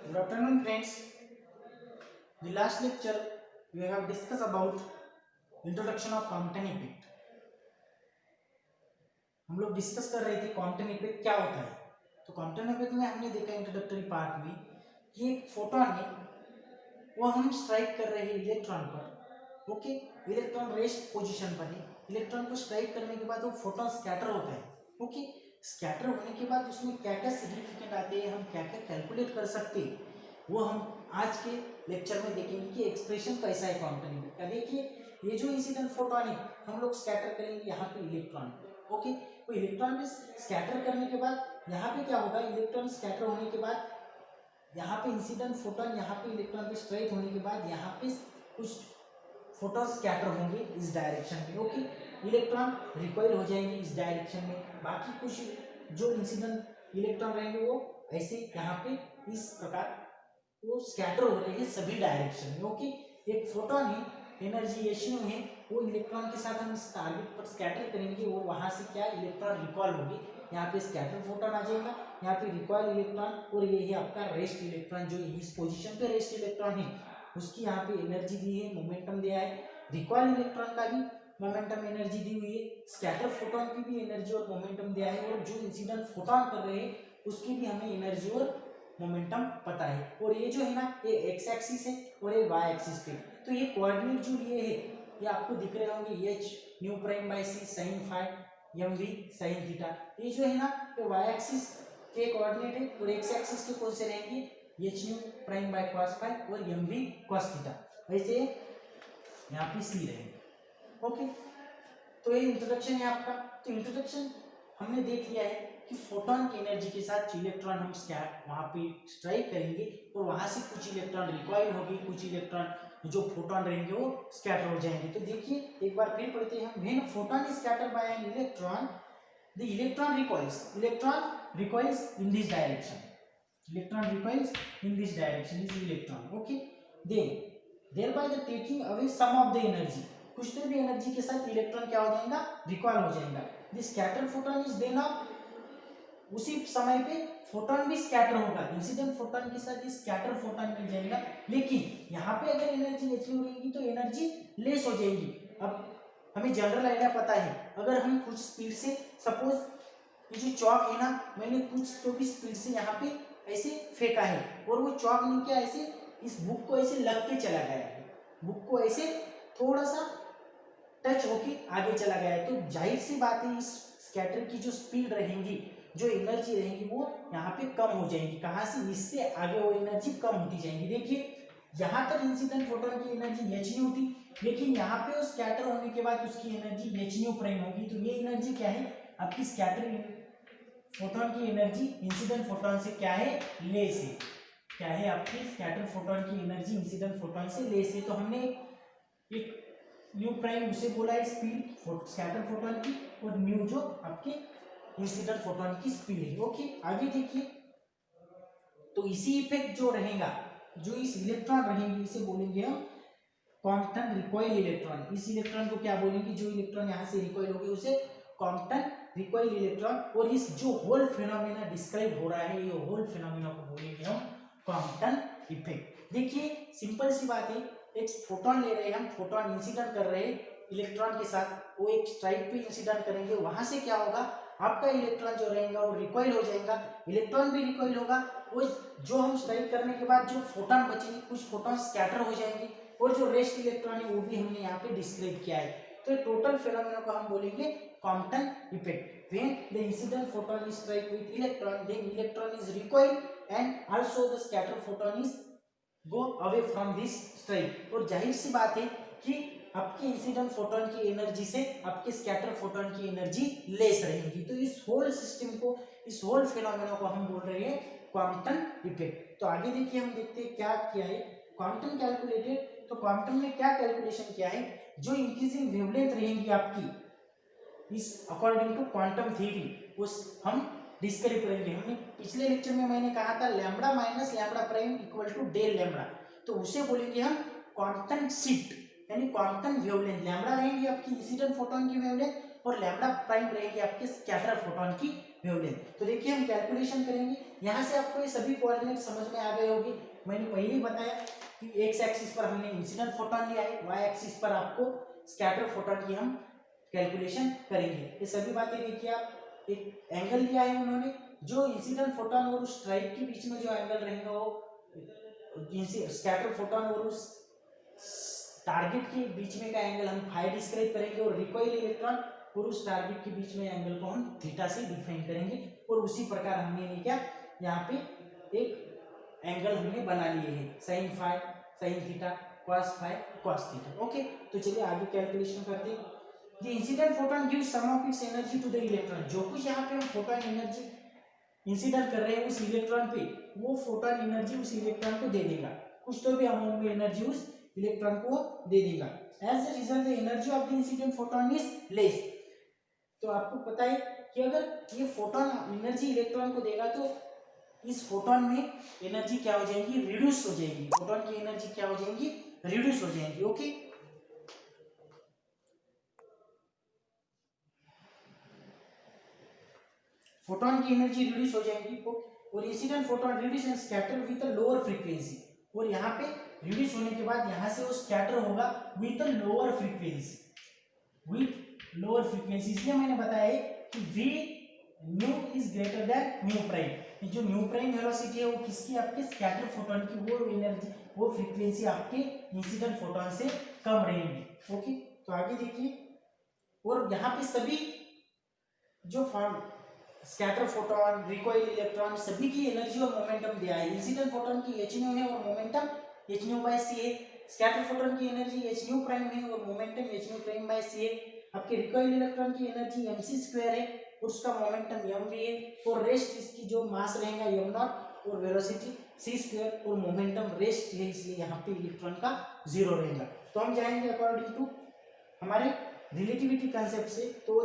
Good afternoon, friends. The last lecture we have discussed about introduction of Compton effect. हम लोग discuss कर रहे थे कॉम्पटन इफेक्ट क्या होता है। तो कॉम्पटन इफेक्ट में हमने देखा इंट्रोडक्टरी पार्ट में कि एक फोटोन है वो हम स्ट्राइक कर रहे हैं इलेक्ट्रॉन पर। ओके, इलेक्ट्रॉन रेस्ट पोजीशन पर है। इलेक्ट्रॉन को स्ट्राइक करने के बाद वो फोटोन स्कैटर होता है। ओके, स्कैटर होने के बाद उसमें क्या क्या सिग्निफिकेंट आते हैं, हम क्या क्या कैलकुलेट कर सकते हैं, वो हम आज के लेक्चर में देखेंगे कि एक्सप्रेशन कैसा है कॉम्पटन इफेक्ट का। देखिए, ये जो इंसिडेंट फोटोन है हम लोग स्कैटर करेंगे यहाँ पे इलेक्ट्रॉन। ओके, तो इलेक्ट्रॉन पे स्कैटर करने के बाद यहाँ पे क्या होगा, इलेक्ट्रॉन स्कैटर होने के बाद यहाँ पे इंसिडेंट फोटोन, यहाँ पे इलेक्ट्रॉन पे स्ट्राइक होने के बाद यहाँ पे कुछ फोटोन स्कैटर होंगे इस डायरेक्शन में। ओके, इलेक्ट्रॉन रिकॉइल हो जाएंगे इस डायरेक्शन में। बाकी कुछ जो इंसिडेंट इलेक्ट्रॉन रहेंगे वो ऐसे यहाँ पे इस प्रकार वो स्कैटर हो रहे हैं सभी डायरेक्शन में। ओके, एक फोटोन है, एनर्जी एशियो है, वो इलेक्ट्रॉन के साथ हम इस टारगेट पर स्कैटर करेंगे, वो वहां से क्या इलेक्ट्रॉन रिकॉल होगी, यहाँ पे स्कैटर फोटोन आ जाएगा, यहाँ पे रिकॉइल इलेक्ट्रॉन, और ये है आपका रेस्ट इलेक्ट्रॉन जो इस पोजीशन पे रेस्ट इलेक्ट्रॉन है उसकी यहाँ पे एनर्जी दी है, मोमेंटम दिया है। रिकॉइल इलेक्ट्रॉन का भी मोमेंटम एनर्जी दी हुई है, स्कैटर फोटोन की भी एनर्जी और मोमेंटम दिया है, और जो इंसिडेंट फोटोन कर रहे हैं उसकी भी हमें एनर्जी और मोमेंटम पता है। और ये जो है ना, ये एक्स एक्सिस है और ये वाई एक्सिस पे। तो ये कोऑर्डिनेट जो लिए है ये आपको दिख रहे होंगे, h nu prime by c sine phi m v sine theta. ये जो है ना, ये वाई एक्सिस के कोऑर्डिनेट है, और एक्स एक्सिस के कौन से रहेंगे, h nu prime by cos phi और एम वी कॉस थीटा। वैसे यहाँ पे सी रहेंगे। ओके, तो ये इंट्रोडक्शन है आपका। तो इंट्रोडक्शन हमने देख लिया है कि फोटोन की एनर्जी के साथ इलेक्ट्रॉन हम वहाँ पे स्ट्राइक करेंगे और वहां से कुछ इलेक्ट्रॉन रिकॉइल होगी, कुछ इलेक्ट्रॉन जो फोटोन रहेंगे वो स्कैटर हो जाएंगे। तो देखिए एक बार फिर पढ़ते हैं हम, when photon is scattered by an electron the electron recoils in this direction, electron recoils in this direction is electron. Okay, then thereby the taking away some of the energy, कुछ तो भी एनर्जी के साथ electron क्या हो जाएगा, recoil हो जाएगा। This scatter photon is then off, उसी समय पे फोटोन भी स्कैटर होगा, इंसिडेंट फोटोन के साथ स्कैटर फोटोन मिल जाएगा। लेकिन यहाँ पे अगर एनर्जी नेचुरल रहेगी तो एनर्जी लेस हो जाएगी। अब हमें जनरल आइडिया पता है, अगर हम कुछ स्पीड से, सपोज ये जो चौक है ना, मैंने कुछ तो भी स्पीड से यहाँ पे ऐसे फेंका है और वो चौक ने क्या ऐसे इस बुक को ऐसे लग के चला गया है, बुक को ऐसे थोड़ा सा टच होके आगे चला गया है। तो जाहिर सी बात है इस स्कैटर की जो स्पीड रहेंगी, जो एनर्जी रहेंगी वो यहाँ पे कम हो जाएंगी। कहाँ से, इससे आगे वो एनर्जी कम होती जाएंगी। देखिए यहाँ तक इंसिडेंट फोटोन की एनर्जी एच न्यू थी, लेकिन यहाँ पे वो स्कैटर होने के बाद उसकी एनर्जी एच न्यू प्राइम होगी। तो ये एनर्जी क्या है, आपकी स्कैटर फोटोन की एनर्जी इंसिडेंट फोटोन से क्या है, लेस है। क्या है, आपकी स्कैटर फोटोन की एनर्जी इंसिडेंट फोटोन से लेस है। तो हमने एक न्यू प्राइम उसे बोला है स्पीड स्कैटर फोटोन की, और न्यू जो आपके इंसिडेंट फोटोन की स्पीड है। ओके, आगे देखिए, तो इसी इफेक्ट जो रहेगा, जो इस इलेक्ट्रॉन रहेंगे इसे बोलेंगे हम कॉम्पटन रिकॉइल इलेक्ट्रॉन। इस इलेक्ट्रॉन को क्या बोलेंगे, जो इलेक्ट्रॉन यहाँ से रिकॉइल होगी उसे कॉम्पटन रिकॉइल इलेक्ट्रॉन। और इस जो होल फिनोमेना डिस्क्राइब हो रहा है, ये होल फिनोमेना को बोलेंगे हम कॉम्पटन इफेक्ट। देखिए सिंपल सी बात है, एक फोटोन ले रहे हैं हम, फोटोन इंसिडेंट कर रहे हैं इलेक्ट्रॉन के साथ, वो एक स्ट्राइक पे इंसिडेंट करेंगे, वहां से क्या होगा, आपका इलेक्ट्रॉन जो रहेगा वो रिकॉइल हो जाएगा, इलेक्ट्रॉन भी रिकॉइल होगा। वो जो हम स्ट्राइक करने के बाद जो फोटोन बचेंगे, कुछ फोटोन स्कैटर हो जाएंगे, और जो रेस्ट इलेक्ट्रॉन है वो भी हमने यहाँ पे डिस्क्राइब किया है। तो टोटल फिनोमेना को हम बोलेंगे Compton effect. When the incident photon is strike with electron, then electron is recoil and also the scatter photon is go away from this strike। और जाहिर सी बात है कि आपके इंसिडेंट फोटोन की एनर्जी से आपके स्कैटर फोटोन की एनर्जी लेस रहेगी। तो इस होल सिस्टम को, इस होल फिनोमेना को हम बोल रहे हैं क्वांटम इफेक्ट। तो आगे देखिए, हम देखते हैं क्या किया है क्वांटम कैलकुलेटेड। तो क्वांटम में क्या कैलकुलेशन किया है, जो इंक्रीजिंग वेवलेंथ रहेंगी आपकी इस अकॉर्डिंग टू क्वांटम थ्योरी, उस हम डिस्क्राइब करेंगे। हमने पिछले लेक्चर में मैंने कहा था lambda minus lambda prime equal to del lambda, तो उसे बोलेंगे हम क्वांटम शिफ्ट, यानी क्वांटम वेवलेंथ। लैम्बडा रहेंगी आपकी इंसिडेंट फोटोन की वेवलेंथ, और लैम्डा प्राइम रहेगी आपके स्कैटर फोटोन की वेवलेंथ। तो देखिए हम कैलकुलेशन करेंगे। यहाँ से आपको ये सभी कोऑर्डिनेट समझ में आ गए होंगे। मैंने पहले ही बताया कि एक्स एक्सिस पर हमने इंसिडेंट फोटोन लिया है, वाई एक्सिस पर आपको स्कैटर फोटोन की हम कैलकुलेशन करेंगे। ये सभी बातें देखिए आप, एक एंगल लिया है उन्होंने, जो इंसिडेंट फोटोन और उस स्ट्राइक के बीच में जो एंगल रहेगा वो स्कैटर फोटोन और उस टारगेट के बीच में का एंगल हम फाई डिस्क्राइब करेंगे, और रिकॉइल इलेक्ट्रॉन और उस टारगेट के बीच में एंगल को हम थीटा से डिफाइन करेंगे। और उसी प्रकार हमने क्या यहाँ पे एक एंगल हमने बना लिए हैं, sine phi, sine theta, cos phi, cos theta. Okay, तो चलिए आगे कैलकुलेशन करते हैं। The incident photon gives some of its energy to the electron। जो कुछ यहाँ पे हम फोटोन एनर्जी इंसिडेंट कर रहे हैं उस इलेक्ट्रॉन पे, वो फोटोन एनर्जी उस इलेक्ट्रॉन को दे देगा, कुछ तो भी अमाउंट में एनर्जी उस इलेक्ट्रॉन को दे देगा। As a result the energy of the incident photon is less. तो आपको पता है कि अगर ये फोटोन एनर्जी इलेक्ट्रॉन को देगा तो इस फोटोन में एनर्जी क्या हो जाएगी, रिड्यूस हो जाएगी। फोटोन की एनर्जी क्या हो जाएगी, रिड्यूस हो जाएगी। ओके, फोटोन की एनर्जी रिड्यूस हो जाएगी, और incident photon reduce and scatter with a lower frequency. और यहाँ पे रिड्यूस होने के बाद यहाँ से वो स्कैटर होगा with a lower frequency, with lower frequency. इसलिए मैंने बताया कि v new is greater than new prime. जो न्यू प्राइम वेलोसिटी है वो किसकी, आपके स्कैटर फोटोन की, वो एनर्जी, वो फ्रीक्वेंसी आपके इंसिडेंट फोटोन से कम रहेगी। ओके, तो आगे देखिए। और यहाँ पे सभी जो form scatter photon, recoil electron, सभी की एनर्जी और मोमेंटम दिया है। इंसिडेंट फोटोन की h न्यू है और momentum h nu by c है। स्कैटर फोटोन की एनर्जी h न्यू प्राइम है और momentum h nu prime by c है। आपके रिकॉइल इलेक्ट्रॉन की एनर्जी mc स्क्वायर है और उसका मोमेंटम m भी है, और रेस्ट इसकी जो मास रहेगा m नॉट, और वेलोसिटी c स्क्वायर, और मोमेंटम रेस्ट है, इसलिए यहाँ पे इलेक्ट्रॉन का जीरो रहेगा। तो हम जाएंगे अकॉर्डिंग टू हमारे रिलेटिविटी कंसेप्ट से। तो